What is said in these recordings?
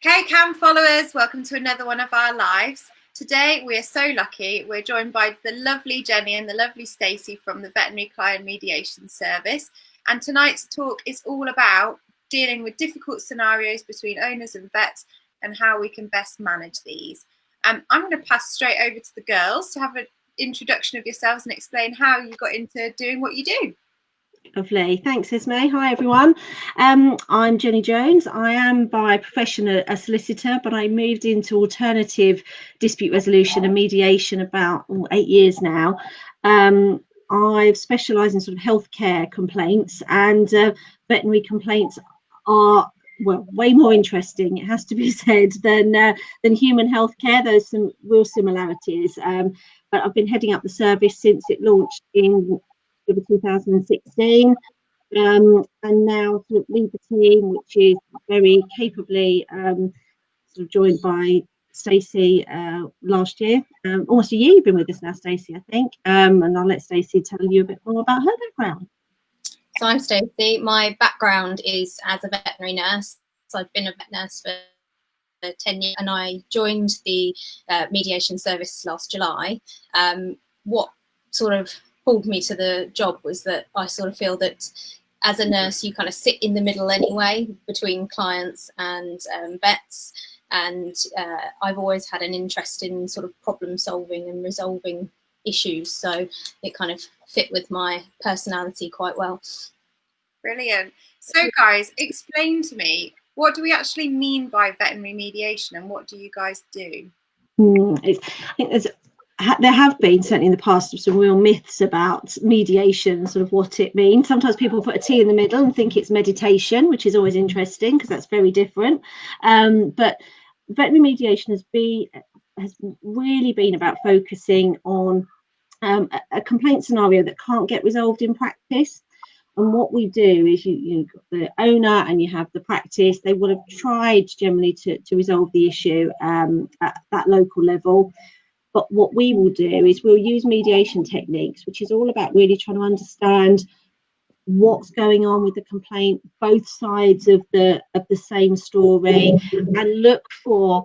Hey Cam followers, welcome to another one of our lives. Today we are so lucky, we're joined by the lovely Jennie and the lovely Staci from the Veterinary Client Mediation Service, and tonight's talk is all about dealing with difficult scenarios between owners and vets and how we can best manage these. I'm going to pass straight over to the girls to have an introduction of yourselves and explain how you got into doing what you do. Lovely, thanks Esme. Hi everyone, I'm Jennie Jones. I am by profession a solicitor, but I moved into alternative dispute resolution and mediation about 8 years now. I've specialised in sort of healthcare complaints, and veterinary complaints are, well, way more interesting, it has to be said, than human healthcare. There's some real similarities, but I've been heading up the service since it launched in 2016, and now sort of lead the team, which is very capably sort of joined by Staci last year. Almost a year you've been with us now, Staci, I think, and I'll let Staci tell you a bit more about her background. So I'm Staci. My background is as a veterinary nurse. So I've been a vet nurse for 10 years, and I joined the mediation service last July. What sort of pulled me to the job was that I sort of feel that as a nurse you kind of sit in the middle anyway between clients and vets, and I've always had an interest in sort of problem solving and resolving issues, so it kind of fit with my personality quite well. Brilliant. So guys, explain to me, what do we actually mean by veterinary mediation and what do you guys do? I think there have been, certainly in the past, some real myths about mediation, sort of what it means. Sometimes people put a T in the middle and think it's meditation, which is always interesting because that's very different. But veterinary mediation has really been about focusing on a complaint scenario that can't get resolved in practice. And what we do is you've got the owner and you have the practice. They would have tried generally to resolve the issue at that local level. But what we will do is we'll use mediation techniques, which is all about really trying to understand what's going on with the complaint, both sides of the same story, and look for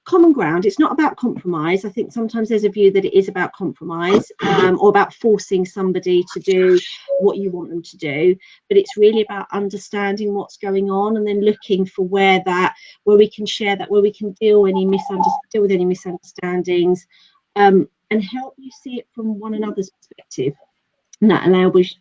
common ground. It's not about compromise. I think sometimes there's a view that it is about compromise, or about forcing somebody to do what you want them to do, but it's really about understanding what's going on and then looking for where we can share that, where we can deal with any misunderstandings, and help you see it from one another's perspective. And that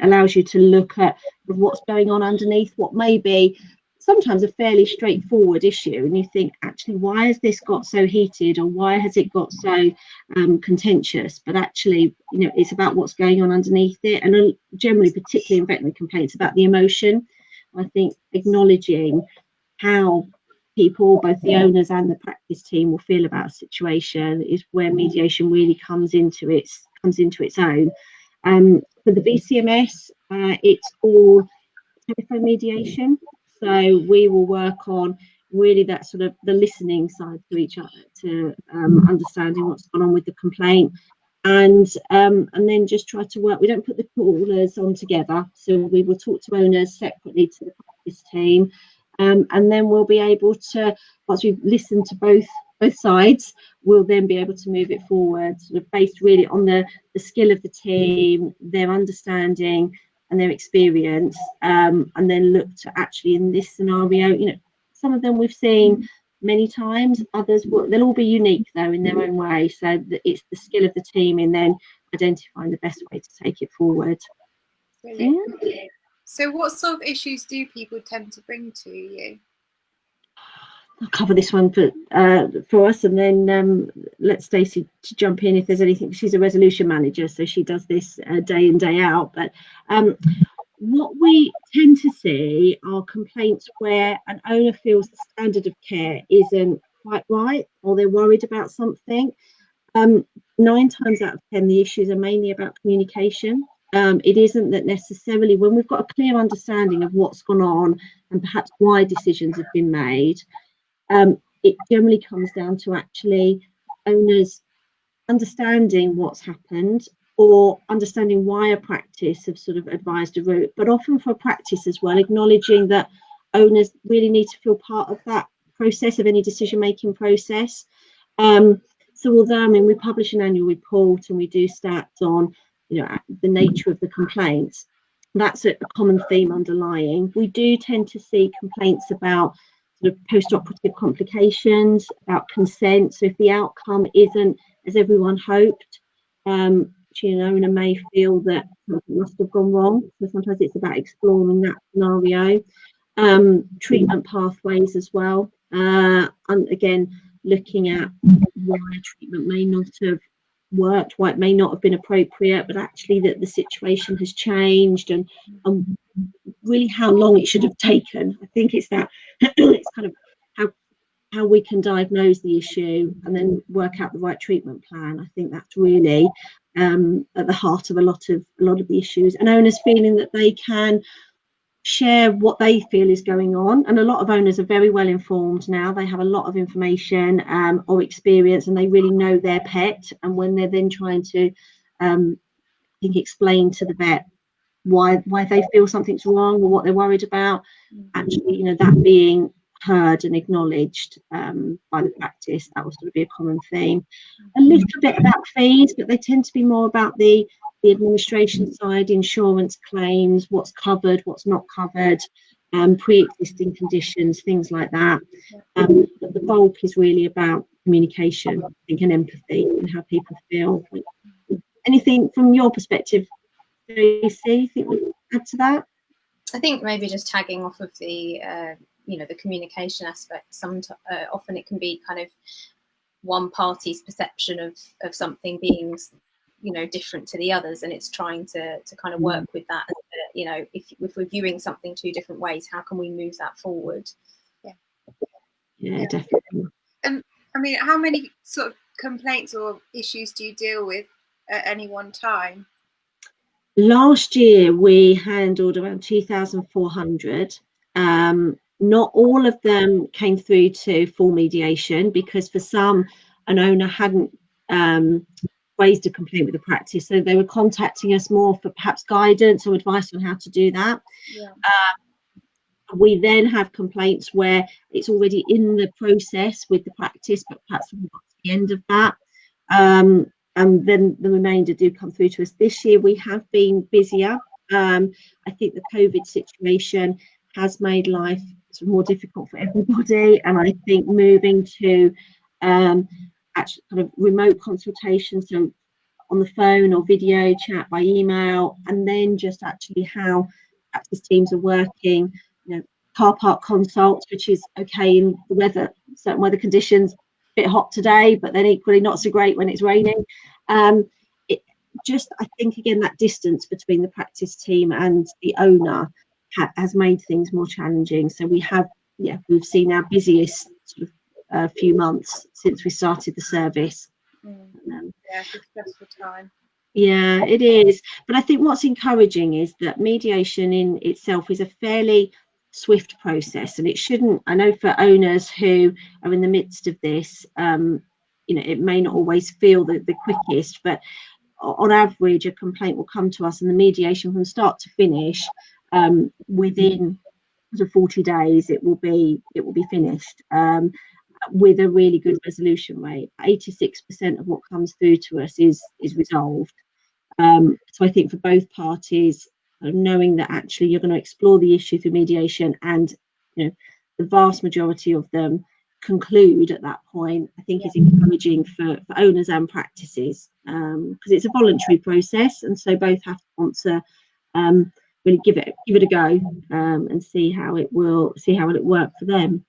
allows you to look at what's going on underneath what may be sometimes a fairly straightforward issue, and you think, actually, why has this got so heated, or why has it got so contentious? But actually, it's about what's going on underneath it, and generally, particularly in veterinary complaints, about the emotion. I think acknowledging how people, both the owners and the practice team, will feel about a situation is where mediation really comes into its own. For the VCMS, it's all telephone mediation. So we will work on really that sort of the listening side to each other, to understanding what's going on with the complaint, and then just try to work. We don't put the callers on together, so we will talk to owners separately to the practice team, and then we'll be able to, once we've listened to both sides, we'll then be able to move it forward, sort of based really on the skill of the team, their understanding and their experience, and then look to actually, in this scenario, some of them we've seen many times, others they'll all be unique though in their own way, so that it's the skill of the team in then identifying the best way to take it forward. Yeah. So what sort of issues do people tend to bring to you? I'll cover this one for us, and then let Staci to jump in if there's anything. She's a resolution manager, so she does this day in, day out. But what we tend to see are complaints where an owner feels the standard of care isn't quite right, or they're worried about something. 9 times out of 10, the issues are mainly about communication. It isn't that necessarily, when we've got a clear understanding of what's gone on and perhaps why decisions have been made, it generally comes down to actually owners understanding what's happened, or understanding why a practice have sort of advised a route, but often for a practice as well, acknowledging that owners really need to feel part of that process of any decision-making process. So although, I mean, we publish an annual report and we do stats on, you know, the nature of the complaints, that's a common theme underlying. We do tend to see complaints about sort of post-operative complications, about consent. So if the outcome isn't as everyone hoped, you know, and may feel that something must have gone wrong. So sometimes it's about exploring that scenario. Treatment pathways as well. And again, looking at why a treatment may not have worked, why it may not have been appropriate, but actually that the situation has changed, and really how long it should have taken. I think it's that it's kind of how we can diagnose the issue and then work out the right treatment plan. I think that's really at the heart of a lot of the issues, and owners feeling that they can share what they feel is going on. And a lot of owners are very well informed now. They have a lot of information or experience, and they really know their pet. And when they're then trying to explain to the vet why they feel something's wrong or what they're worried about, actually, you know, that being heard and acknowledged by the practice, that will sort of be a common theme. A little bit about fees, but they tend to be more about the administration side, insurance claims, what's covered, what's not covered, pre-existing conditions, things like that. But the bulk is really about communication, I think, and empathy, and how people feel. Anything from your perspective, Staci, think we can add to that? I think maybe just tagging off of the you know, the communication aspect. Often it can be kind of one party's perception of something being, you know, different to the others, and it's trying to kind of work with that. You know, if we're viewing something two different ways, how can we move that forward? Yeah, definitely. And I mean, how many sort of complaints or issues do you deal with at any one time? Last year we handled around 2,400. Not all of them came through to full mediation, because for some, an owner hadn't raised a complaint with the practice, so they were contacting us more for perhaps guidance or advice on how to do that. We then have complaints where it's already in the process with the practice, but perhaps we've got to the end of that. And then the remainder do come through to us. This year we have been busier. I think the COVID situation has made life more difficult for everybody, and I think moving to actually kind of remote consultation, so on the phone or video chat by email, and then just actually how practice teams are working, you know, car park consults, which is okay in the weather, certain weather conditions, a bit hot today, but then equally not so great when it's raining. It just, I think, again, that distance between the practice team and the owner has made things more challenging. So we have, we've seen our busiest sort of few months since we started the service. It's a stressful time. Yeah, it is. But I think what's encouraging is that mediation in itself is a fairly swift process, and it shouldn't, I know for owners who are in the midst of this, you know, it may not always feel the quickest, but on average a complaint will come to us and the mediation from start to finish, within 40 days it will be finished, with a really good resolution rate. 86% of what comes through to us is resolved. So I think for both parties, knowing that actually you're going to explore the issue through mediation, and you know, the vast majority of them conclude at that point, I think is encouraging for owners and practices, because it's a voluntary process, and so both have to want to really give it a go, and see how it will work for them.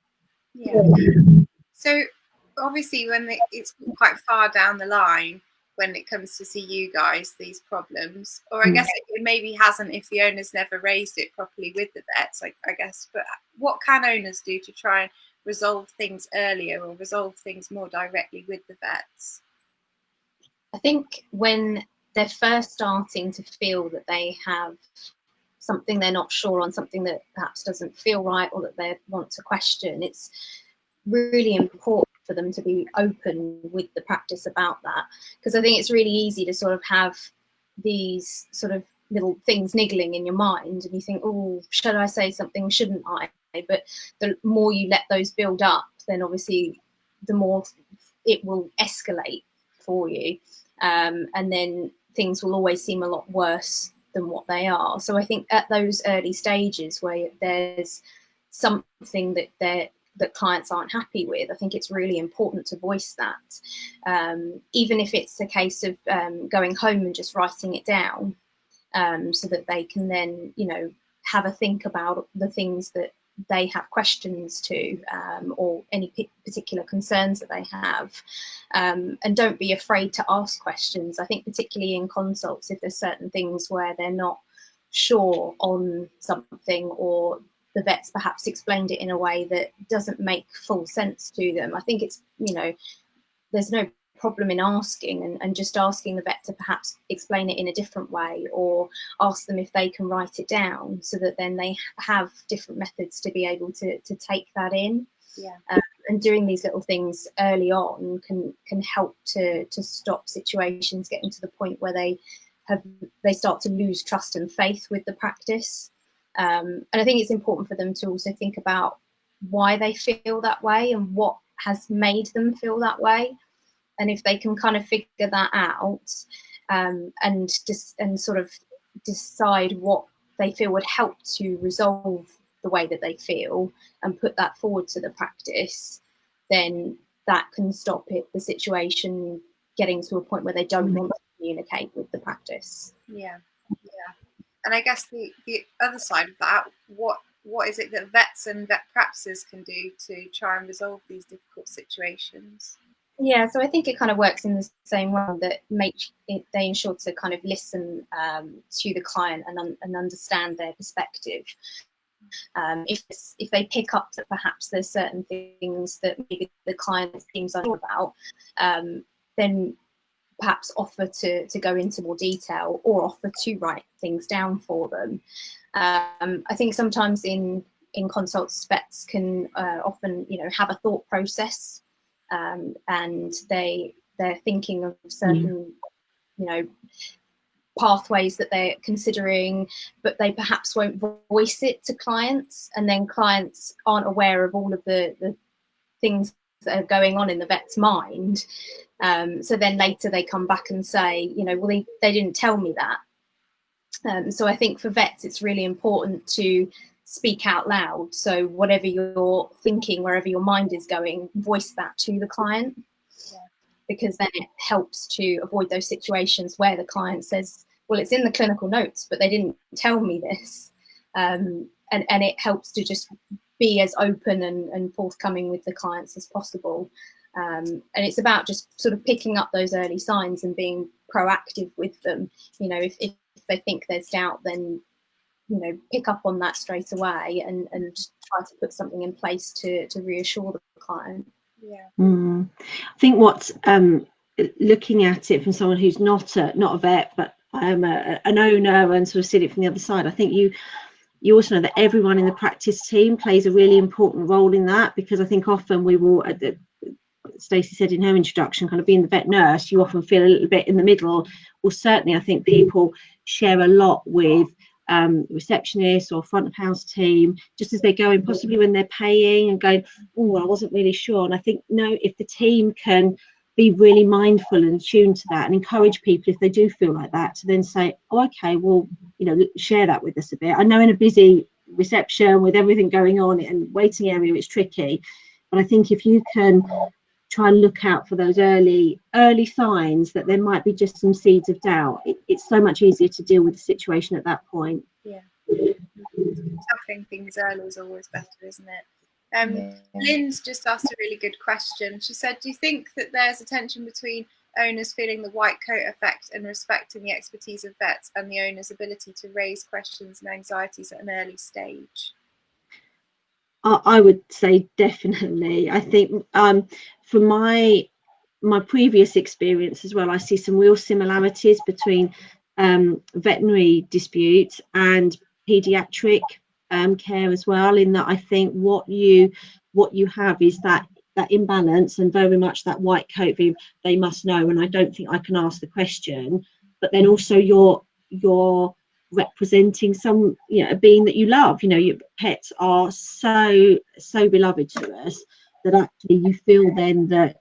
So obviously when it's quite far down the line when it comes to see you guys, these problems, or I guess it maybe hasn't if the owner's never raised it properly with the vets, I guess, but what can owners do to try and resolve things earlier or resolve things more directly with the vets? I think when they're first starting to feel that they have something they're not sure on, something that perhaps doesn't feel right or that they want to question, it's really important for them to be open with the practice about that, because I think it's really easy to sort of have these sort of little things niggling in your mind and you think, oh, should I say something, shouldn't I? But the more you let those build up, then obviously the more it will escalate for you, and then things will always seem a lot worse than what they are. So I think at those early stages where there's something that clients aren't happy with, I think it's really important to voice that, even if it's a case of going home and just writing it down, so that they can then, you know, have a think about the things that they have questions to, or any particular concerns that they have, and don't be afraid to ask questions. I think particularly in consults, if there's certain things where they're not sure on something, or the vet's perhaps explained it in a way that doesn't make full sense to them, I think it's, you know, there's no problem in asking, and just asking the vet to perhaps explain it in a different way, or ask them if they can write it down, so that then they have different methods to be able to take that in. Yeah. And doing these little things early on can help to stop situations getting to the point where they start to lose trust and faith with the practice. And I think it's important for them to also think about why they feel that way and what has made them feel that way. And if they can kind of figure that out, and sort of decide what they feel would help to resolve the way that they feel, and put that forward to the practice, then that can stop the situation getting to a point where they don't want to communicate with the practice. Yeah. And I guess the other side of that, what is it that vets and vet practices can do to try and resolve these difficult situations? Yeah, so I think it kind of works in the same way that they ensure to kind of listen to the client and understand their perspective. If they pick up that perhaps there's certain things that maybe the client seems unsure about, then perhaps offer to go into more detail, or offer to write things down for them. I think sometimes in consults, vets can often, you know, have a thought process. And they're thinking of certain, you know, pathways that they're considering, but they perhaps won't voice it to clients, and then clients aren't aware of all of the things that are going on in the vet's mind. So then later they come back and say, you know, well, they didn't tell me that. So I think for vets, it's really important to speak out loud. So whatever you're thinking, wherever your mind is going, voice that to the client. Yeah. Because then it helps to avoid those situations where the client says, well, it's in the clinical notes, but they didn't tell me this. And it helps to just be as open and forthcoming with the clients as possible. And it's about just sort of picking up those early signs and being proactive with them. You know, if they think there's doubt, then, you know, pick up on that straight away and try to put something in place to reassure the client. Yeah. I think what's looking at it from someone who's not a vet, but an owner, and sort of see it from the other side, I think you also know that everyone in the practice team plays a really important role in that, because I think often we will, Staci said in her introduction, kind of being the vet nurse, you often feel a little bit in the middle. Well, certainly I think people share a lot with receptionists or front of house team, just as they're going, possibly when they're paying and going, oh, I wasn't really sure. And I think, no, if the team can be really mindful and tuned to that, and encourage people if they do feel like that, to then say, oh, okay, well, you know, share that with us a bit. I know in a busy reception with everything going on and waiting area, it's tricky, but I think if you can try and look out for those early signs that there might be just some seeds of doubt, it's so much easier to deal with the situation at that point. Yeah, tackling things early is always better, isn't it? Lynn's just asked a really good question. She said, do you think that there's a tension between owners feeling the white coat effect and respecting the expertise of vets, and the owner's ability to raise questions and anxieties at an early stage? I would say definitely. I think from my previous experience as well, I see some real similarities between veterinary disputes and paediatric care as well, in that I think what you have is that imbalance, and very much that white coat view, they must know, and I don't think I can ask the question. But then also you're representing some, you know, a being that you love. You know, your pets are so beloved to us, that actually you feel then that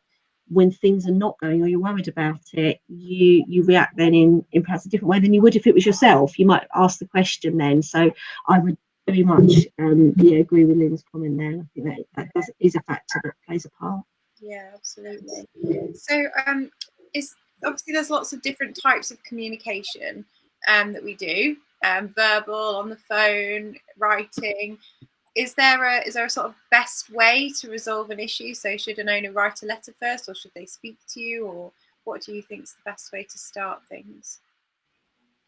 when things are not going or you're worried about it, you react then in perhaps a different way than you would if it was yourself. You might ask the question then. So I would very much agree with Lynn's comment there. I think that is a factor that plays a part. Yeah, absolutely. So it's obviously there's lots of different types of communication that we do, verbal, on the phone, writing. Is there a sort of best way to resolve an issue? So should an owner write a letter first, or should they speak to you, or what do you think is the best way to start things?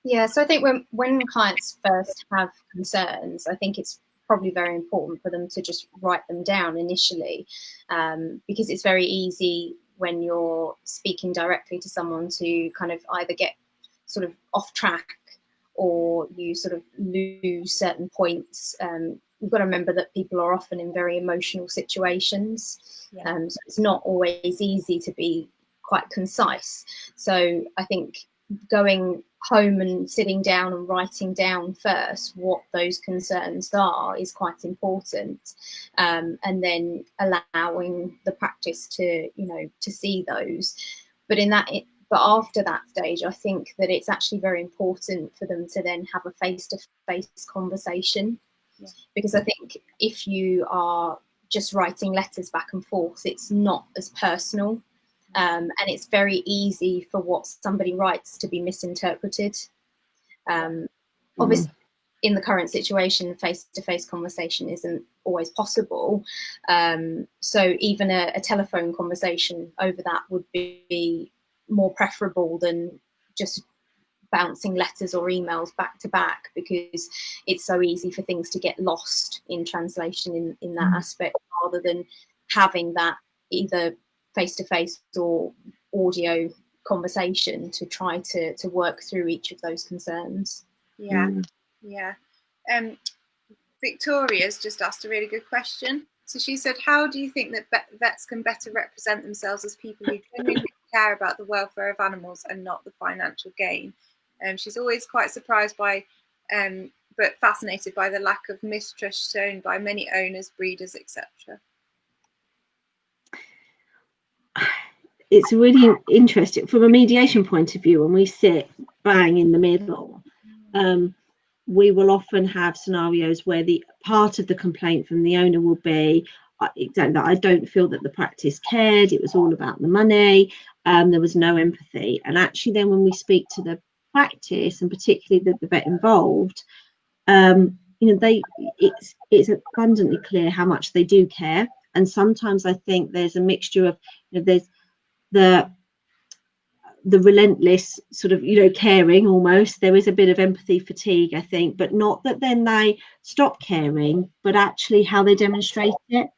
Yeah, so I think when clients first have concerns, I think it's probably very important for them to just write them down initially, because it's very easy when you're speaking directly to someone to kind of either get sort of off track or you sort of lose certain points. You've got to remember that people are often in very emotional situations, so it's not always easy to be quite concise. So I think going home and sitting down and writing down first what those concerns are is quite important, and then allowing the practice to see those. But after that stage, I think that it's actually very important for them to then have a face-to-face conversation, because I think if you are just writing letters back and forth, it's not as personal. And it's very easy for what somebody writes to be misinterpreted. Obviously, in the current situation, face-to-face conversation isn't always possible. So even a telephone conversation over that would be more preferable than just bouncing letters or emails back to back, because it's so easy for things to get lost in translation in that aspect, rather than having that either face-to-face or audio conversation to try to work through each of those concerns. Victoria's just asked a really good question. So she said, how do you think that vets can better represent themselves as people who genuinely care about the welfare of animals and not the financial gain? She's always quite surprised by but fascinated by the lack of mistrust shown by many owners, breeders, etc. It's really interesting from a mediation point of view. When we sit bang in the middle, we will often have scenarios where the part of the complaint from the owner will be, I don't feel that the practice cared, it was all about the money, there was no empathy. And actually then when we speak to the practice, and particularly the vet involved, it's abundantly clear how much they do care. And sometimes I think there's a mixture of, there's the relentless sort of caring, almost there is a bit of empathy fatigue, I think, but not that then they stop caring, but actually how they demonstrate it.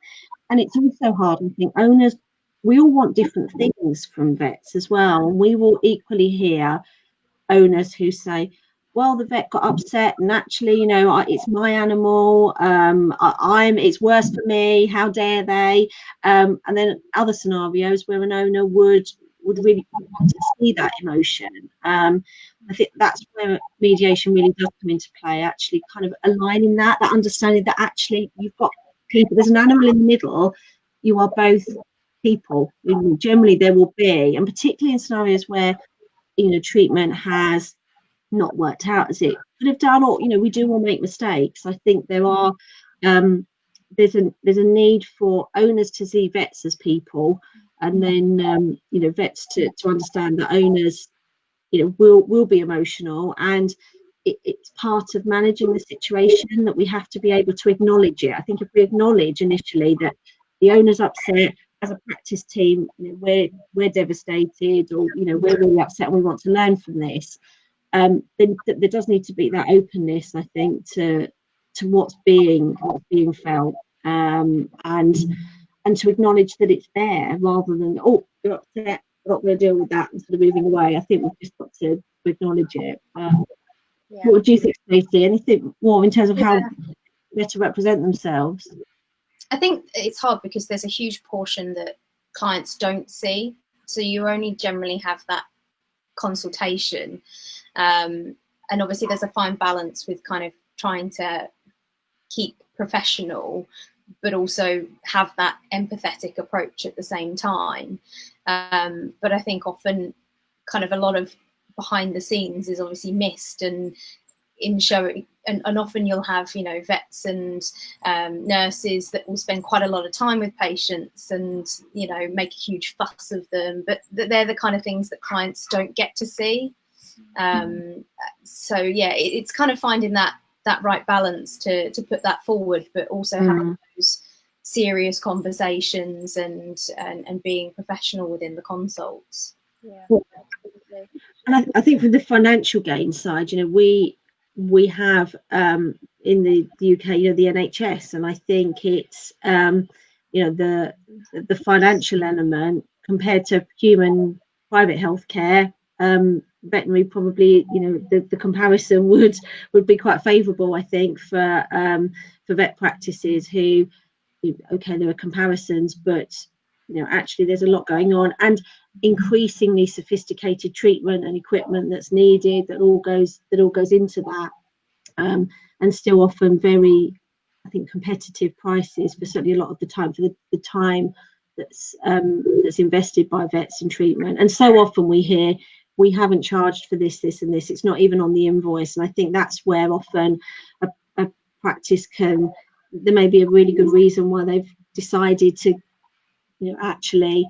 And it's also hard, I think, owners, we all want different things from vets as well, and we will equally hear owners who say, well, the vet got upset and actually it's my animal, it's worse for me, how dare they, and then other scenarios where an owner would really want to see that emotion. I think that's where mediation really does come into play, actually kind of aligning that understanding that actually you've got people, there's an animal in the middle, you are both people. Generally there will be, and particularly in scenarios where treatment has not worked out as it could have done, or we do all make mistakes. I think there are there's a need for owners to see vets as people, and then vets to understand that owners will be emotional, and it's part of managing the situation that we have to be able to acknowledge it. I think if we acknowledge initially that the owner's upset, as a practice team we're devastated, or we're really upset and we want to learn from this, then there does need to be that openness, I think, to what's being felt, and to acknowledge that it's there, rather than you're upset, we're not going to deal with that and sort of moving away. I think we've just got to acknowledge it. What do you think, Staci? Anything more in terms of how better represent themselves? I think it's hard because there's a huge portion that clients don't see, so you only generally have that consultation, and obviously there's a fine balance with kind of trying to keep professional but also have that empathetic approach at the same time. But I think often kind of a lot of behind the scenes is obviously missed, and in showing, and often you'll have, you know, vets and nurses that will spend quite a lot of time with patients and, you know, make a huge fuss of them, but they're the kind of things that clients don't get to see. So yeah, it's kind of finding that right balance to put that forward, but also having those serious conversations and being professional within the consults. Yeah, absolutely. And I think from the financial gain side, you know, we have in the UK, you know, the NHS, and I think it's you know, the financial element compared to human private healthcare, veterinary probably, you know, the comparison would be quite favourable, I think, for vet practices who, okay, there are comparisons, but you know, actually there's a lot going on, and increasingly sophisticated treatment and equipment that's needed that all goes into that, and still often very, I think, competitive prices for certainly a lot of the time, for the time that's invested by vets in treatment. And so often we hear, we haven't charged for this and this, it's not even on the invoice. And I think that's where often a practice can, there may be a really good reason why they've decided to, you know, actually,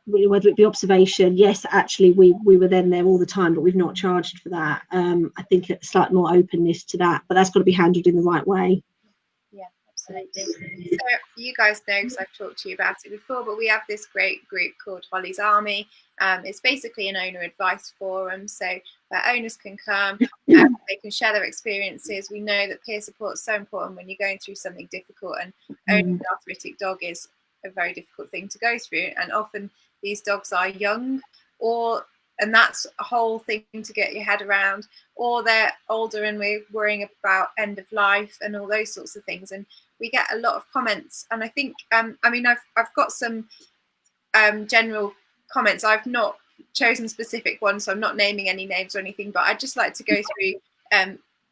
whether it be observation, yes, actually we were then there all the time, but we've not charged for that. I think it's slightly more openness to that, but that's got to be handled in the right way. Yeah, absolutely. So you guys know, because I've talked to you about it before, but we have this great group called Holly's Army. It's basically an owner advice forum, so where owners can come, they can share their experiences. We know that peer support is so important when you're going through something difficult, and owning an arthritic dog is a very difficult thing to go through, and often these dogs are young, and that's a whole thing to get your head around, or they're older and we're worrying about end of life and all those sorts of things. And we get a lot of comments, and I think I mean, I've got some general comments. I've not chosen specific ones, so I'm not naming any names or anything, but I'd just like to go through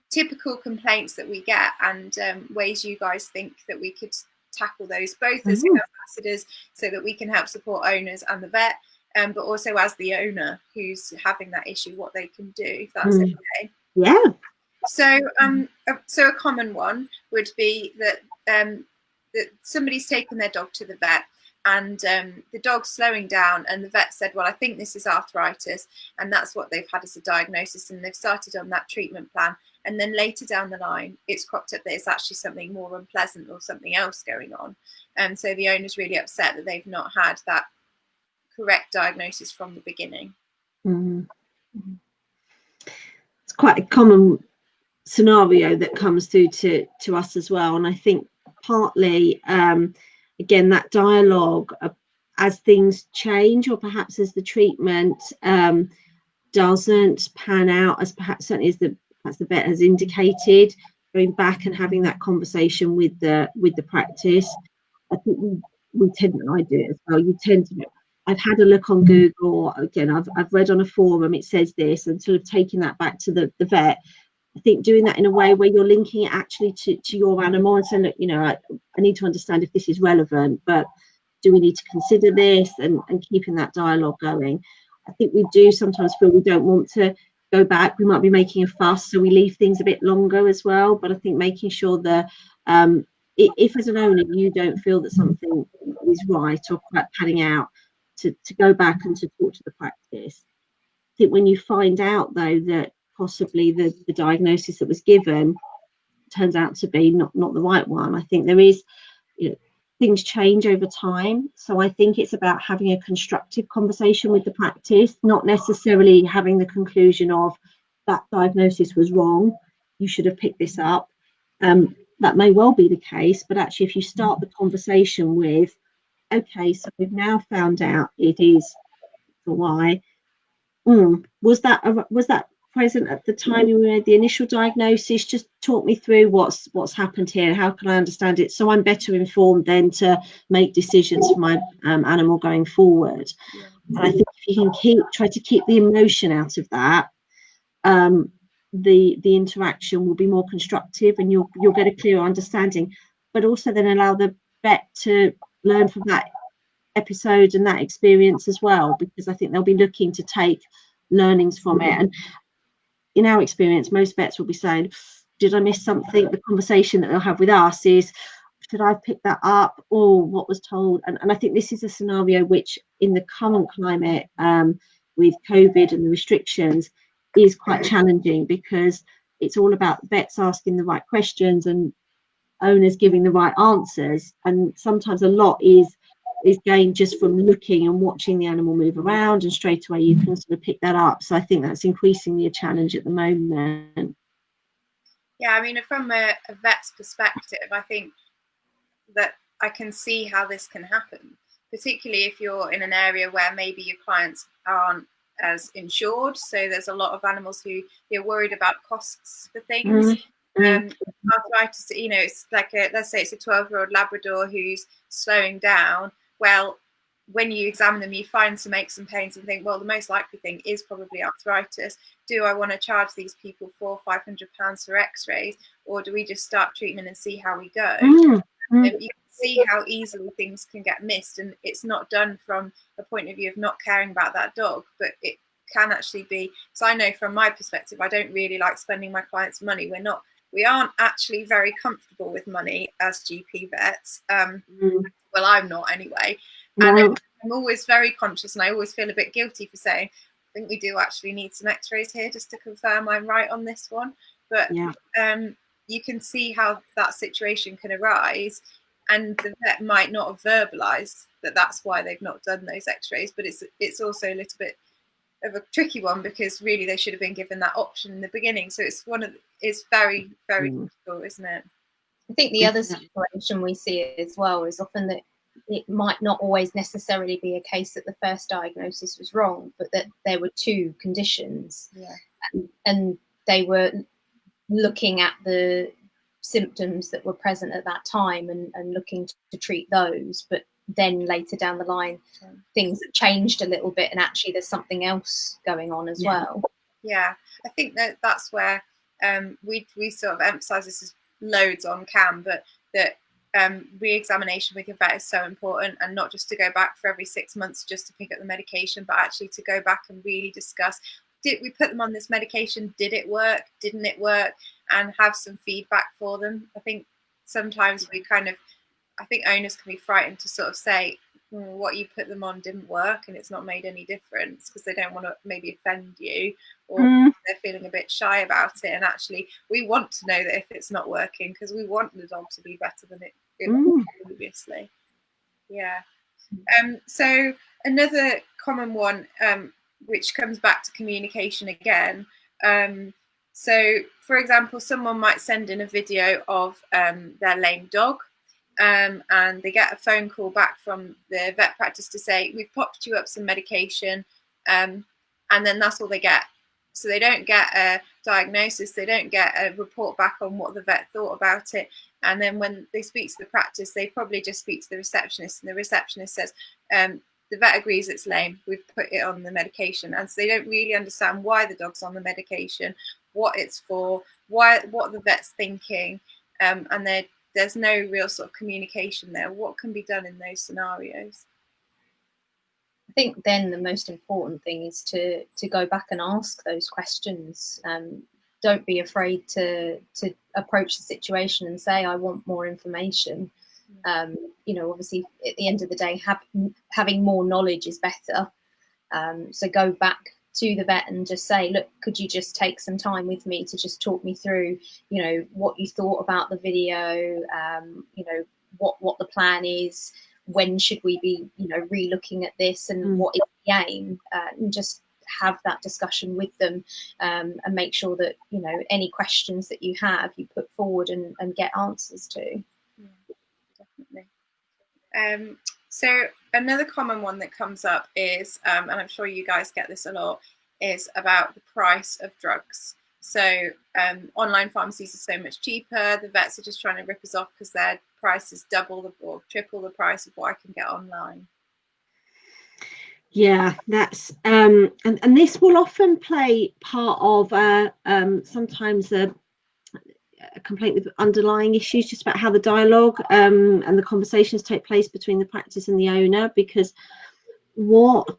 typical complaints that we get, and ways you guys think that we could tackle those, both as ambassadors, so that we can help support owners and the vet, but also as the owner who's having that issue, what they can do, if that's okay. Yeah. So a common one would be that that somebody's taken their dog to the vet, and the dog's slowing down, and the vet said, well, I think this is arthritis, and that's what they've had as a diagnosis, and they've started on that treatment plan. And then later down the line, it's cropped up that it's actually something more unpleasant or something else going on. And so the owner's really upset that they've not had that correct diagnosis from the beginning. It's quite a common scenario that comes through to us as well. And I think partly, again, that dialogue, as things change, or perhaps as the treatment doesn't pan out as perhaps certainly as the vet has indicated, going back and having that conversation with the practice. I think we tend, I do it as well, you tend to, I've had a look on Google, again, I've read on a forum, it says this, and sort of taking that back to the vet. I think doing that in a way where you're linking it actually to your animal and saying, look, you know, I need to understand if this is relevant, but do we need to consider this, and keeping that dialogue going. I think we do sometimes feel we don't want to go back, we might be making a fuss, so we leave things a bit longer as well. But I think making sure that if as an owner you don't feel that something is right or quite panning out, to go back and to talk to the practice. I think when you find out though that possibly the diagnosis that was given turns out to be not the right one, I think there is, you know, things change over time. So I think it's about having a constructive conversation with the practice, not necessarily having the conclusion of that diagnosis was wrong, you should have picked this up. That may well be the case, but actually if you start the conversation with, okay, so we've now found out it is for why. Was that present at the time you made the initial diagnosis? Just talk me through what's happened here. How can I understand it so I'm better informed then to make decisions for my animal going forward? And I think if you can try to keep the emotion out of that, the interaction will be more constructive, and you'll get a clearer understanding. but also then allow the vet to learn from that episode and that experience as well, because I think they'll be looking to take learnings from it. And in our experience, most vets will be saying, did I miss something? The conversation that they'll have with us is, should I pick that up, or what was told? And I think this is a scenario which in the current climate, with COVID and the restrictions, is quite challenging, because it's all about vets asking the right questions and owners giving the right answers. And sometimes a lot is gained just from looking and watching the animal move around, and straight away you can sort of pick that up. So I think that's increasingly a challenge at the moment. Yeah, I mean, from a vet's perspective, I think that I can see how this can happen, particularly if you're in an area where maybe your clients aren't as insured. So there's a lot of animals who you're worried about costs for things. Arthritis, you know, it's like let's say it's a 12-year-old Labrador who's slowing down. Well, when you examine them, you find some aches and pains and think, well, the most likely thing is probably arthritis. Do I want to charge these people £400-500 for x-rays, or do we just start treatment and see how we go? And you can see how easily things can get missed, and it's not done from a point of view of not caring about that dog, but it can actually be. So I know from my perspective, I don't really like spending my clients' money. We aren't actually very comfortable with money as GP vets. Well, I'm not anyway. And I'm always very conscious, and I always feel a bit guilty for saying, I think we do actually need some x-rays here just to confirm I'm right on this one. But you can see how that situation can arise, and the vet might not have verbalised that that's why they've not done those x-rays. But it's also a little bit of a tricky one, because really they should have been given that option in the beginning. So it's very, very difficult, isn't it? I think the other situation we see as well is often that it might not always necessarily be a case that the first diagnosis was wrong, but that there were two conditions, and they were looking at the symptoms that were present at that time and looking to treat those. But then later down the line, things have changed a little bit, and actually there's something else going on as well. Yeah, I think that's where we sort of emphasise this as loads on CAM, but that re-examination with your vet is so important, and not just to go back for every 6 months just to pick up the medication, but actually to go back and really discuss, did we put them on this medication, did it work, didn't it work, and have some feedback for them. I think sometimes I think owners can be frightened to sort of say what you put them on didn't work and it's not made any difference, because they don't want to maybe offend you, or they're feeling a bit shy about it. And actually we want to know that if it's not working, because we want the dog to be better than it was previously. So another common one, which comes back to communication again. So for example, someone might send in a video of their lame dog, and they get a phone call back from the vet practice to say, we've popped you up some medication, and then that's all they get. So they don't get a diagnosis, they don't get a report back on what the vet thought about it. And then when they speak to the practice, they probably just speak to the receptionist, and the receptionist says, the vet agrees it's lame, we've put it on the medication. And so they don't really understand why the dog's on the medication, what it's for, what the vet's thinking, and there's no real sort of communication there. What can be done in those scenarios? I think then the most important thing is to go back and ask those questions. Don't be afraid to approach the situation and say, I want more information. Obviously at the end of the day, having more knowledge is better. So go back to the vet and just say, look, could you just take some time with me to just talk me through, what you thought about the video, what the plan is, when should we be, re-looking at this, and what is the aim, and just have that discussion with them, and make sure that, any questions that you have, you put forward and get answers to. Definitely. So another common one that comes up is, and I'm sure you guys get this a lot, is about the price of drugs. So online pharmacies are so much cheaper. The vets are just trying to rip us off because their price is double or triple the price of what I can get online. Yeah, that's and this will often play part of sometimes a complaint with underlying issues, just about how the dialogue and the conversations take place between the practice and the owner, because what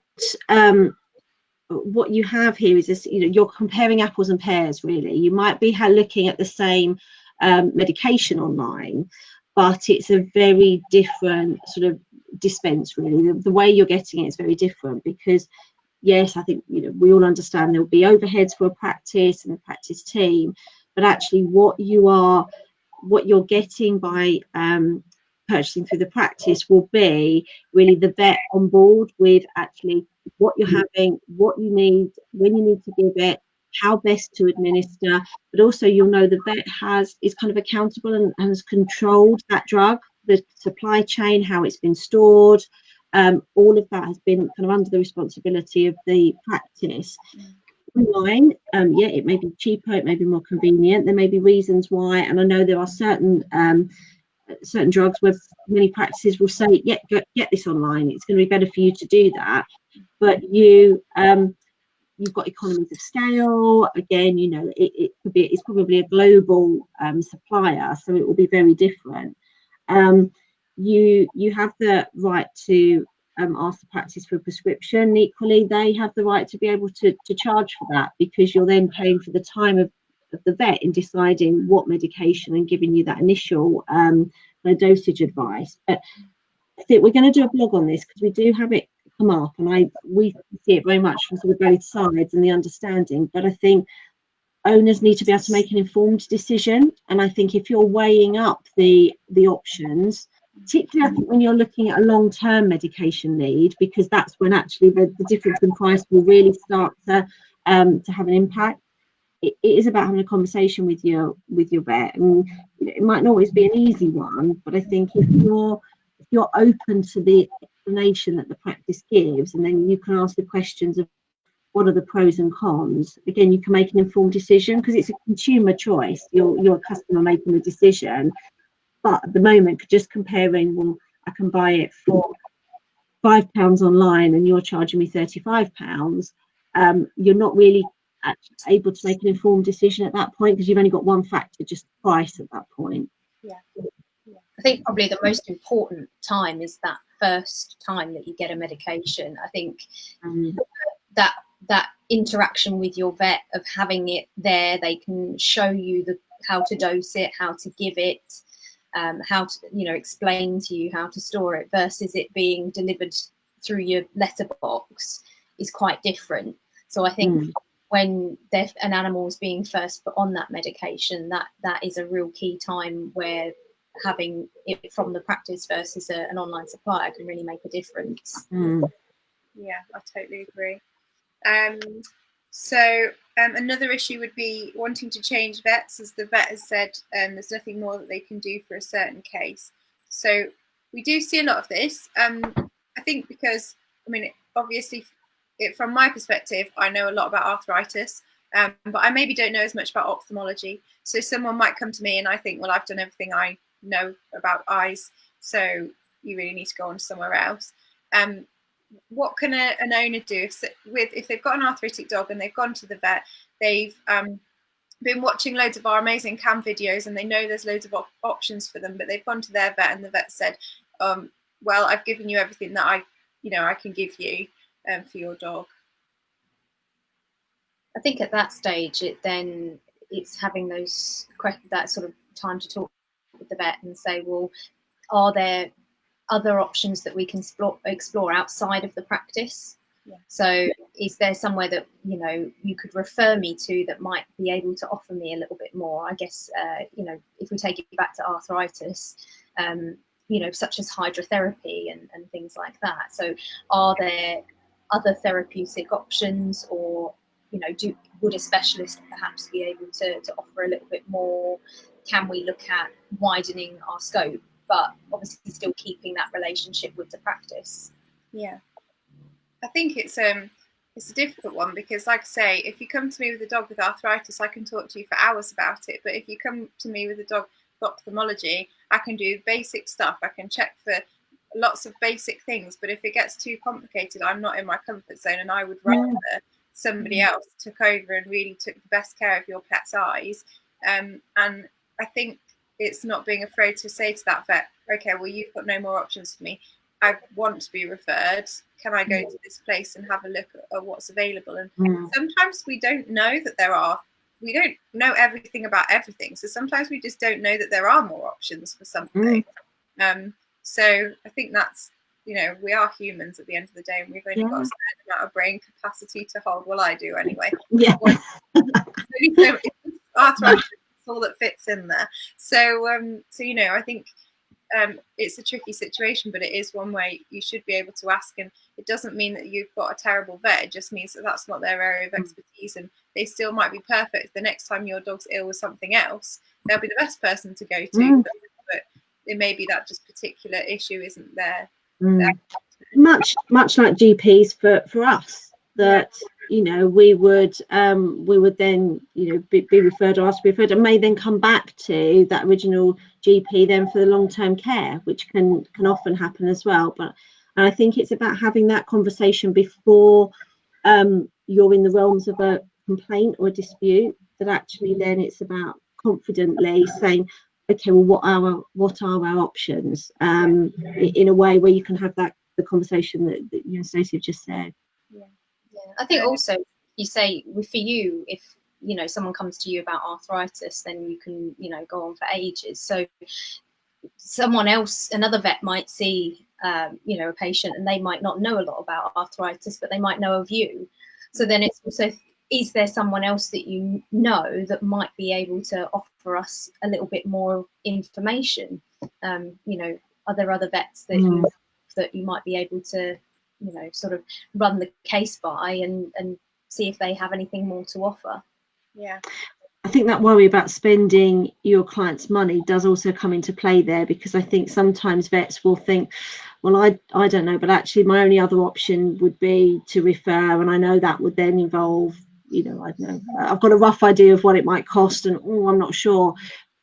you have here is this, you're comparing apples and pears, really. You might be looking at the same medication online, but it's a very different sort of dispense, really. The way you're getting it is very different, because yes, I think we all understand there will be overheads for a practice and a practice team, but actually what you're getting by purchasing through the practice will be really the vet on board with actually what you're having, what you need, when you need to give it, how best to administer, but also you'll know the vet is kind of accountable and has controlled that drug, the supply chain, how it's been stored. All of that has been kind of under the responsibility of the practice. Online, yeah, it may be cheaper, it may be more convenient. There may be reasons why, and I know there are certain drugs where many practices will say, yeah, get this online. It's going to be better for you to do that. But you've got economies of scale. Again, it's probably a global supplier, so it will be very different. You have the right to ask the practice for a prescription. Equally, they have the right to be able to charge for that, because you're then paying for the time of the vet in deciding what medication and giving you that initial dosage advice. But I think we're going to do a blog on this, because we do have it come up, and we see it very much from sort of both sides and the understanding. But I think owners need to be able to make an informed decision, and I think if you're weighing up the options, particularly I think when you're looking at a long-term medication need, because that's when actually the difference in price will really start to have an impact. It is about having a conversation with your vet, and it might not always be an easy one, but I think if you're open to the explanation that the practice gives, and then you can ask the questions of what are the pros and cons, again, you can make an informed decision, because it's a consumer choice. You're a customer making the decision. But at the moment, just comparing, well, I can buy it for £5 online and you're charging me £35, you're not really able to make an informed decision at that point, because you've only got one factor, just price, at that point. Yeah. I think probably the most important time is that first time that you get a medication. I think that interaction with your vet, of having it there, they can show you how to dose it, how to give it, how to explain to you how to store it, versus it being delivered through your letterbox is quite different. So I think when an animal is being first put on that medication, that is a real key time where having it from the practice versus an online supplier can really make a difference. Yeah, I totally agree. So another issue would be wanting to change vets, as the vet has said there's nothing more that they can do for a certain case. So we do see a lot of this. I think because, obviously, from my perspective, I know a lot about arthritis, but I maybe don't know as much about ophthalmology. So someone might come to me and I think, well, I've done everything I know about eyes, so you really need to go on somewhere else. What can an owner do if they've got an arthritic dog and they've gone to the vet, they've been watching loads of our amazing CAM videos and they know there's loads of options for them, but they've gone to their vet and the vet said, well, I've given you everything that I can give you for your dog. I think at that stage, it's having that sort of time to talk with the vet and say, well, are there other options that we can explore outside of the practice? Yeah. So is there somewhere that you could refer me to that might be able to offer me a little bit more? I guess if we take it back to arthritis, such as hydrotherapy and things like that. So are there other therapeutic options, or would a specialist perhaps be able to offer a little bit more? Can we look at widening our scope, but obviously still keeping that relationship with the practice? Yeah, I think it's a difficult one, because, like I say, if you come to me with a dog with arthritis, I can talk to you for hours about it. But if you come to me with a dog with ophthalmology, I can do basic stuff. I can check for lots of basic things. But if it gets too complicated, I'm not in my comfort zone, and I would rather somebody else took over and really took the best care of your pet's eyes. And I think it's not being afraid to say to that vet, okay, well, you've got no more options for me. I want to be referred. Can I go to this place and have a look at what's available? And sometimes we don't know that we don't know everything about everything. So sometimes we just don't know that there are more options for something. So I think that's, we are humans at the end of the day, and we've only got a certain amount of brain capacity to hold. Well, I do anyway. Yeah. Arthritis is all that fits in there. So, I think it's a tricky situation, but it is one way you should be able to ask. And it doesn't mean that you've got a terrible vet. It just means that that's not their area of expertise, and they still might be perfect. The next time your dog's ill with something else, they'll be the best person to go to. But it may be that just particular issue isn't there. Much like GPs for us, that we would then be referred or asked to be referred, and may then come back to that original GP then for the long-term care, which can often happen as well. But I think it's about having that conversation before you're in the realms of a complaint or a dispute, that actually then it's about confidently saying, okay, well, what are our options, in a way where you can have the conversation that Staci just said. I think also you say, for you, if someone comes to you about arthritis, then you can go on for ages. So someone else, another vet, might see a patient, and they might not know a lot about arthritis, but they might know of you. So then it's also, is there someone else that that might be able to offer us a little bit more information? Are there other vets that you might be able to sort of run the case by and see if they have anything more to offer? I think that worry about spending your client's money does also come into play there, because I think sometimes vets will think, well, I don't know, but actually my only other option would be to refer, and I know that would then involve, I don't know, I've got a rough idea of what it might cost, and I'm not sure.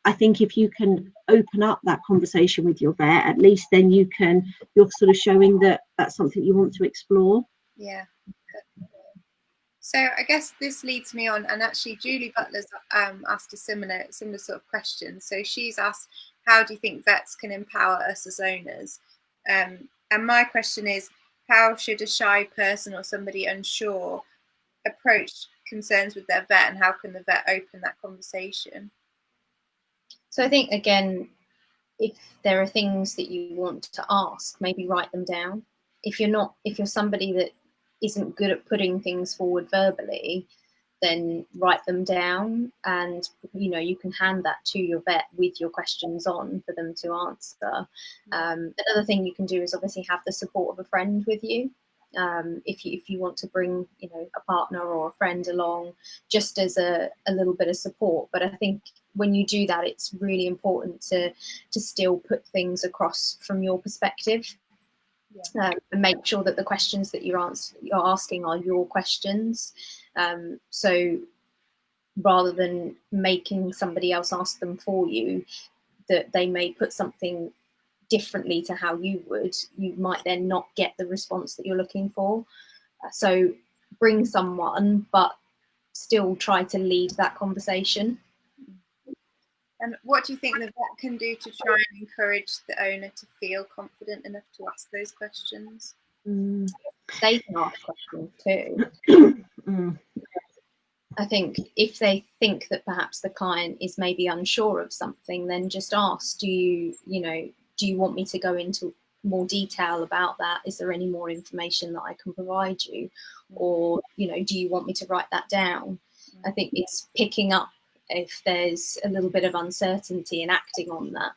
I think if you can open up that conversation with your vet, at least then you're sort of showing that that's something you want to explore. Yeah. So I guess this leads me on, and actually Julie Butler's asked a similar sort of question. So she's asked, how do you think vets can empower us as owners? And my question is, how should a shy person or somebody unsure approach concerns with their vet, and how can the vet open that conversation? So I think, again, if there are things that you want to ask, maybe write them down. If you're somebody that isn't good at putting things forward verbally, then write them down, and you can hand that to your vet with your questions on for them to answer. Another thing you can do is obviously have the support of a friend with you. If you want to bring a partner or a friend along, just as a little bit of support. But I think when you do that, it's really important to still put things across from your perspective. And make sure that the questions that you're asking are your questions. So rather than making somebody else ask them for you, that they may put something differently to how you would, you might then not get the response that you're looking for. So bring someone, but still try to lead that conversation. And what do you think the vet can do to try and encourage the owner to feel confident enough to ask those questions? They can ask questions too. I think if they think that perhaps the client is maybe unsure of something, then just ask, do you want me to go into more detail about that? Is there any more information that I can provide you? Or, do you want me to write that down? I think it's picking up if there's a little bit of uncertainty and acting on that.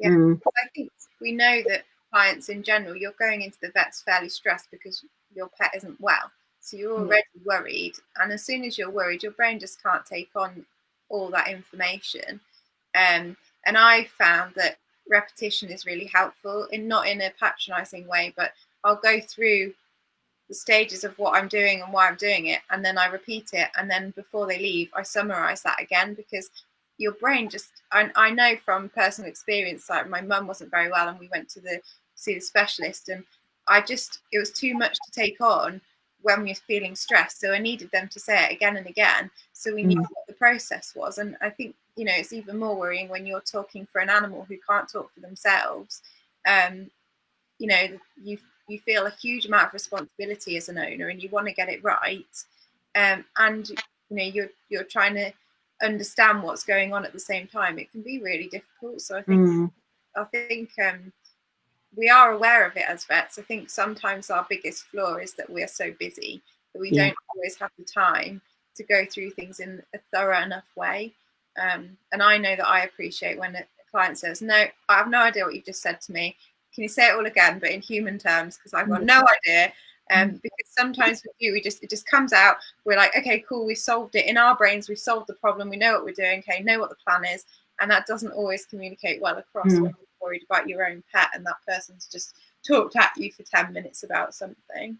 I think we know that clients in general, you're going into the vet's fairly stressed because your pet isn't well, so you're already worried, and as soon as you're worried, your brain just can't take on all that information. And I found that repetition is really helpful, not in a patronizing way, but I'll go through the stages of what I'm doing and why I'm doing it, and then I repeat it, and then before they leave I summarize that again, because your brain just, I know from personal experience, like my mum wasn't very well and we went to see the specialist, and it was too much to take on when we were feeling stressed, so I needed them to say it again and again, so we knew what the process was. And I think you know, it's even more worrying when you're talking for an animal who can't talk for themselves. You know, you feel a huge amount of responsibility as an owner, and you want to get it right. And you know, you're trying to understand what's going on at the same time. It can be really difficult. So I think we are aware of it as vets. I think sometimes our biggest flaw is that we're so busy that we don't always have the time to go through things in a thorough enough way. And I know that I appreciate when a client says, no, I have no idea what you just said to me. Can you say it all again, but in human terms? Because I've got no idea. Because sometimes we do, it just comes out. We're like, okay, cool, we've solved it in our brains. We've solved the problem. We know what we're doing. Okay, know what the plan is. And that doesn't always communicate well across when you're worried about your own pet and that person's just talked at you for 10 minutes about something.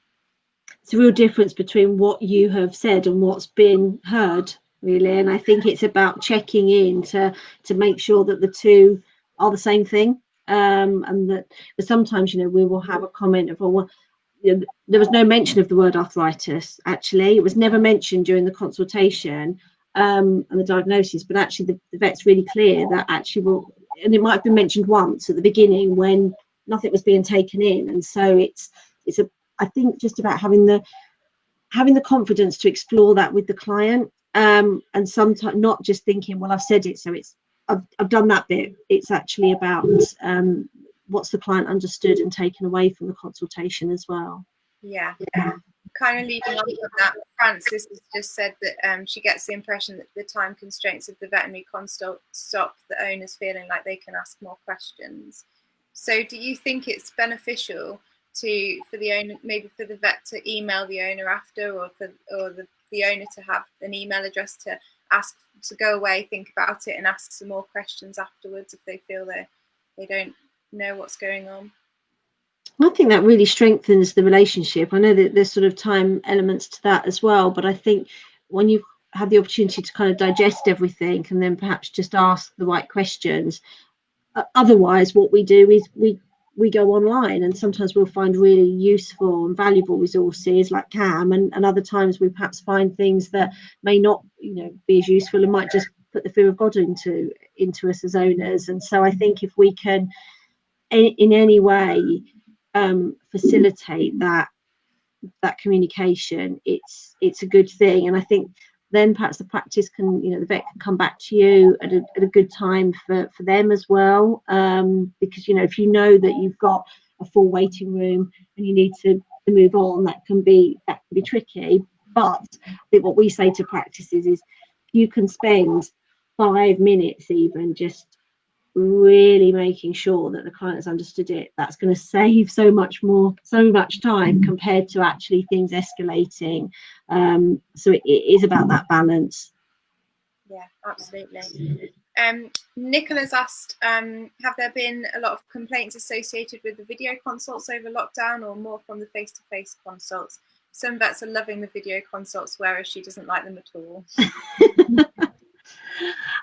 It's a real difference between what you have said and what's been heard, really. And I think it's about checking in to make sure that the two are the same thing. And that sometimes, you know, we will have a comment of, oh, well, you know, there was no mention of the word arthritis. Actually, it was never mentioned during the consultation and the diagnosis. But actually, the vet's really clear that actually, well, and it might have been mentioned once at the beginning when nothing was being taken in. And so it's I think just about having the confidence to explore that with the client, and sometimes not just thinking, well, I've said it, so I've done that bit. It's actually about what's the client understood and taken away from the consultation as well. Yeah. Kind of leading on from that, Frances has just said that she gets the impression that the time constraints of the veterinary consult stop the owners feeling like they can ask more questions. So do you think it's beneficial for the owner, maybe for the vet to email the owner after, or the owner to have an email address to ask, to go away, think about it and ask some more questions afterwards if they feel they don't know what's going on? I think that really strengthens the relationship. I know that there's sort of time elements to that as well, but I think when you have the opportunity to kind of digest everything and then perhaps just ask the right questions, otherwise what we do is we go online, and sometimes we'll find really useful and valuable resources like CAM, and other times we perhaps find things that may not, you know, be as useful and might just put the fear of God into us as owners. And so I think if we can in any way facilitate that communication, it's a good thing. And I think then perhaps the practice can, you know, the vet can come back to you at a good time for them as well, because, you know, if you know that you've got a full waiting room and you need to move on, that can be tricky. But I think what we say to practices is you can spend 5 minutes even just really making sure that the client has understood it. That's going to save so much time compared to actually things escalating. So it is about that balance. Yeah, absolutely. Nicola's asked, have there been a lot of complaints associated with the video consults over lockdown, or more from the face-to-face consults? Some vets are loving the video consults, whereas she doesn't like them at all.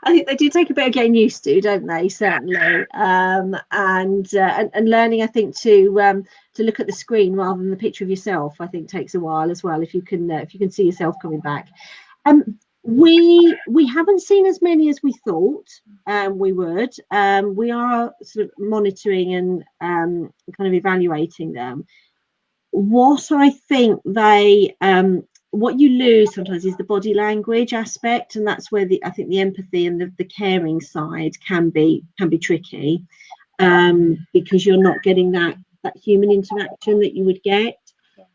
I think they do take a bit of getting used to, don't they? Certainly, and learning, I think, to look at the screen rather than the picture of yourself, I think takes a while as well. If you can see yourself coming back, we haven't seen as many as we thought we would. We are sort of monitoring and kind of evaluating them. What I think what you lose sometimes is the body language aspect, and that's where I think the empathy and the caring side can be tricky, because you're not getting that human interaction that you would get.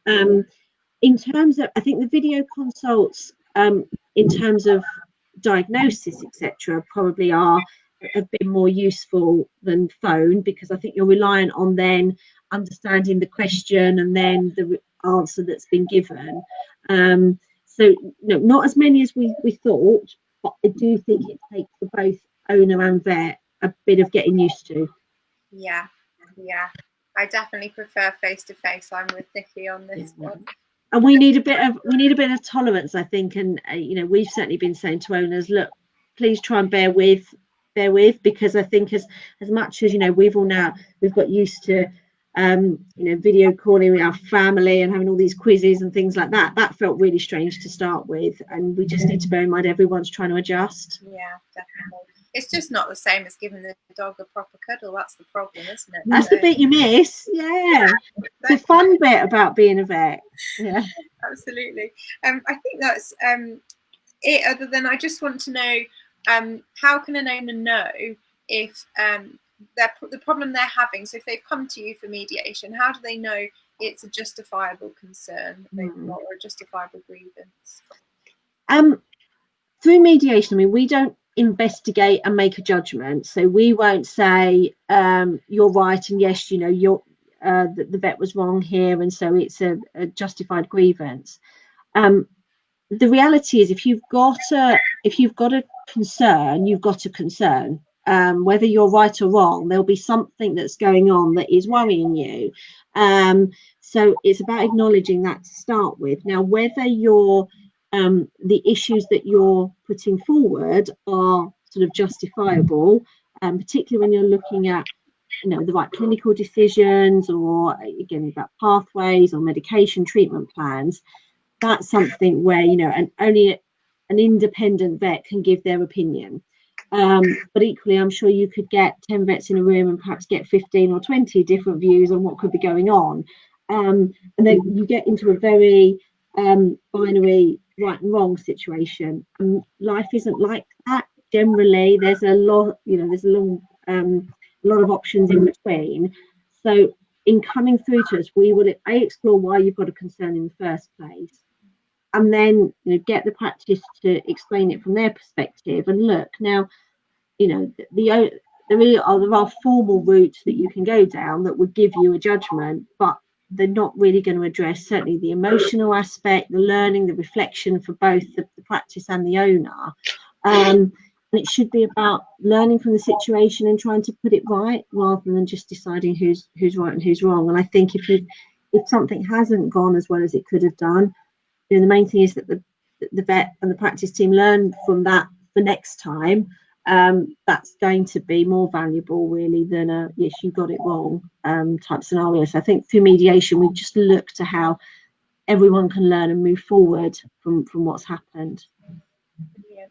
In terms of, I think the video consults, in terms of diagnosis, etc., probably are a bit more useful than phone, because I think you're reliant on then understanding the question and then the answer that's been given. So no, not as many as we thought, but I do think it takes for both owner and vet a bit of getting used to. Yeah, I definitely prefer face to face. I'm with Nikki on this one. And we need a bit of tolerance, I think. And you know, we've certainly been saying to owners, look, please try and bear with, because I think as much as, you know, we've got used to video calling with our family and having all these quizzes and things like that. That felt really strange to start with, and we just need to bear in mind everyone's trying to adjust. Yeah, definitely. It's just not the same as giving the dog a proper cuddle. That's the problem, isn't it? That's the bit you miss. Yeah, the fun bit about being a vet. Yeah, absolutely. I think that's it. Other than, I just want to know, how can an owner know if the problem they're having? So if they've come to you for mediation, how do they know it's a justifiable concern that they've got, or a justifiable grievance? Through mediation, I mean, we don't investigate and make a judgment, so we won't say you're right and yes, you're the vet was wrong here, and so it's a justified grievance. The reality is, if you've got a concern, you've got a concern. Whether you're right or wrong, there'll be something that's going on that is worrying you. So it's about acknowledging that to start with. Now, whether you're the issues that you're putting forward are sort of justifiable, particularly when you're looking at the right clinical decisions, or again about pathways or medication treatment plans, that's something where only an independent vet can give their opinion. But equally, I'm sure you could get 10 vets in a room and perhaps get 15 or 20 different views on what could be going on, and then you get into a very binary right and wrong situation. Life isn't like that. Generally, there's a lot, there's a lot of options in between. So in coming through to us, we will explore why you've got a concern in the first place, and then get the practice to explain it from their perspective. And look, now there are formal routes that you can go down that would give you a judgment, but they're not really going to address certainly the emotional aspect, the learning, the reflection for both the practice and the owner. And it should be about learning from the situation and trying to put it right, rather than just deciding who's right and who's wrong. And I think if something hasn't gone as well as it could have done, the main thing is that the vet and the practice team learn from that the next time. That's going to be more valuable really than a yes, you got it wrong type scenario. So I think through mediation we just look to how everyone can learn and move forward from what's happened. Yeah.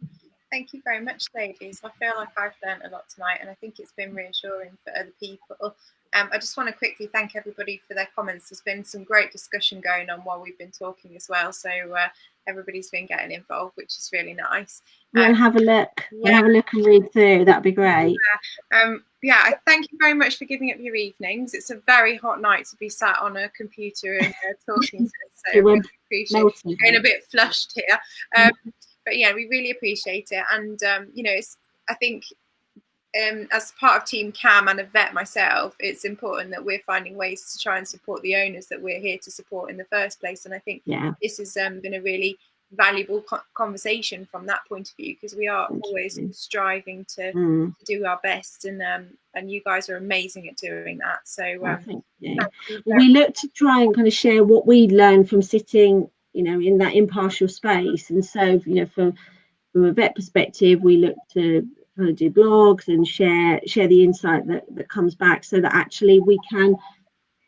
Thank you very much, ladies. I feel like I've learned a lot tonight, and I think it's been reassuring for other people. I just want to quickly thank everybody for their comments. There's been some great discussion going on while we've been talking as well, so everybody's been getting involved, which is really nice. We'll have a look. Yeah. We'll have a look and read through. That'd be great. Yeah, I thank you very much for giving up your evenings. It's a very hot night to be sat on a computer and talking to us, so we appreciate it. Getting a bit flushed here. But yeah, we really appreciate it. And, I think as part of Team CAM and a vet myself, it's important that we're finding ways to try and support the owners that we're here to support in the first place. And I think this has been a really valuable conversation from that point of view, because we are always striving to do our best, and you guys are amazing at doing that. So we look to try and kind of share what we learn from sitting in that impartial space. And so from a vet perspective, we look to kind of do blogs and share the insight that comes back, so that actually we can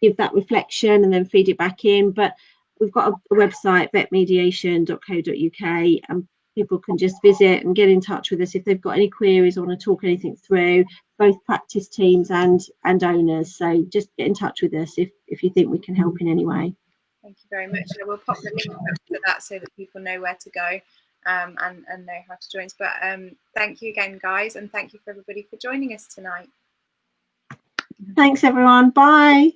give that reflection and then feed it back in. But we've got a website, vetmediation.co.uk, and people can just visit and get in touch with us if they've got any queries or want to talk anything through, both practice teams and owners. So just get in touch with us if you think we can help in any way. Thank you very much. We'll pop the link up for that so that people know where to go and know how to join us. But thank you again, guys, and thank you for everybody for joining us tonight. Thanks, everyone. Bye.